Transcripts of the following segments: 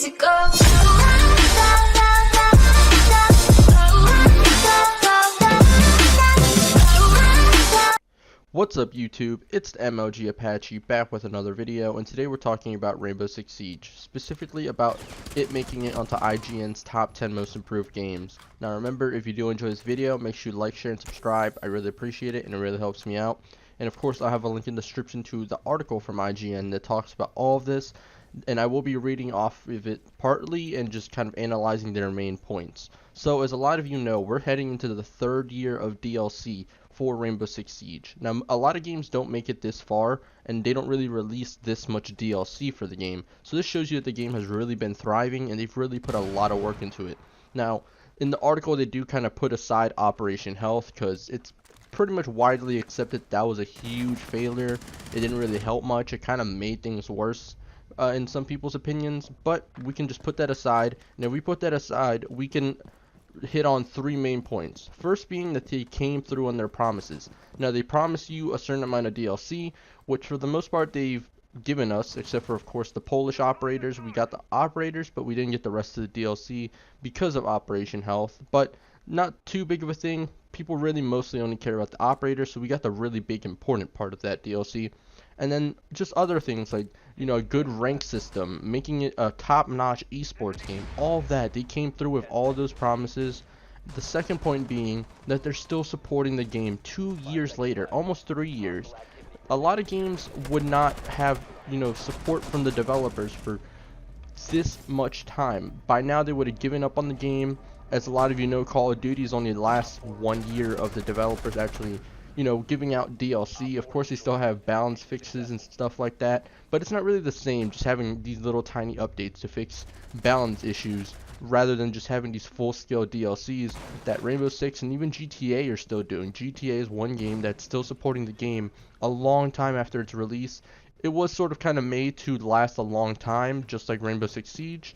music go. What's up YouTube, it's the MLG Apache back with another video, and today we're talking about Rainbow Six Siege, specifically about it making it onto IGN's top 10 most improved games. Now remember, if you do enjoy this video, make sure you like, share, and subscribe. I really appreciate it and it really helps me out. And of course I'll have a link in the description to the article from IGN that talks about all of this, and I will be reading off of it partly and just kind of analyzing their main points. So as a lot of you know, we're heading into the third year of DLC for Rainbow Six Siege. Now a lot of games don't make it this far and they don't really release this much DLC for the game, so this shows you that the game has really been thriving and they've really put a lot of work into it. Now in the article they do kind of put aside Operation Health because it's pretty much widely accepted that was a huge failure. It didn't really help much, it kind of made things worse in some people's opinions, but we can just put that aside. And if we put that aside, we can hit on three main points. First being that they came through on their promises. Now they promise you a certain amount of DLC, which for the most part they've given us, except for of course the Polish operators. We got the operators, but we didn't get the rest of the DLC because of Operation Health, but not too big of a thing. People really mostly only care about the operators, so we got the really big important part of that DLC. And then just other things like, you know, a good rank system, making it a top-notch esports game, all of that, they came through with all of those promises. The second point being that they're still supporting the game 2 years later, almost 3 years. A lot of games would not have, you know, support from the developers for this much time. By now they would have given up on the game. As a lot of you know, Call of Duty is only the last 1 year of the developers actually, you know, giving out DLC. Of course they still have balance fixes and stuff like that, but it's not really the same just having these little tiny updates to fix balance issues rather than just having these full-scale DLCs that Rainbow Six and even GTA are still doing. GTA is one game that's still supporting the game a long time after its release. It was sort of kind of made to last a long time, just like Rainbow Six Siege,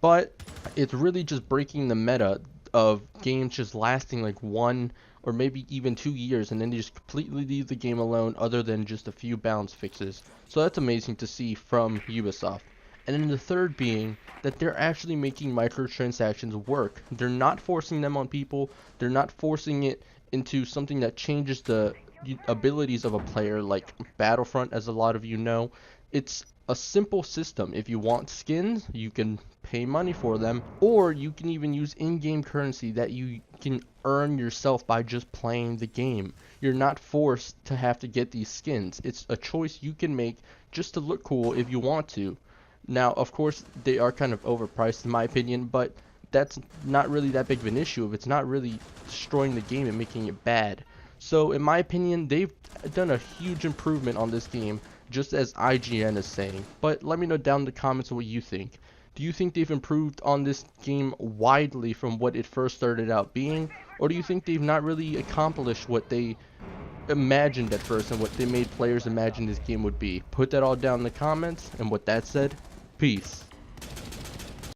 but it's really just breaking the meta of games just lasting like 1 or maybe even 2 years and then they just completely leave the game alone other than just a few balance fixes. So that's amazing to see from Ubisoft. And then the third being that they're actually making microtransactions work. They're not forcing them on people. They're not forcing it into something that changes the abilities of a player like Battlefront, as a lot of you know. It's a simple system. If you want skins, you can pay money for them, or you can even use in-game currency that you can earn yourself by just playing the game. You're not forced to have to get these skins. It's a choice you can make just to look cool if you want to. Now of course they are kind of overpriced in my opinion, but that's not really that big of an issue if it's not really destroying the game and making it bad. So in my opinion, they've done a huge improvement on this game, just as IGN is saying. But let me know down in the comments what you think. Do you think they've improved on this game widely from what it first started out being, or do you think they've not really accomplished what they imagined at first and what they made players imagine this game would be? Put that all down in the comments, and with that said, peace.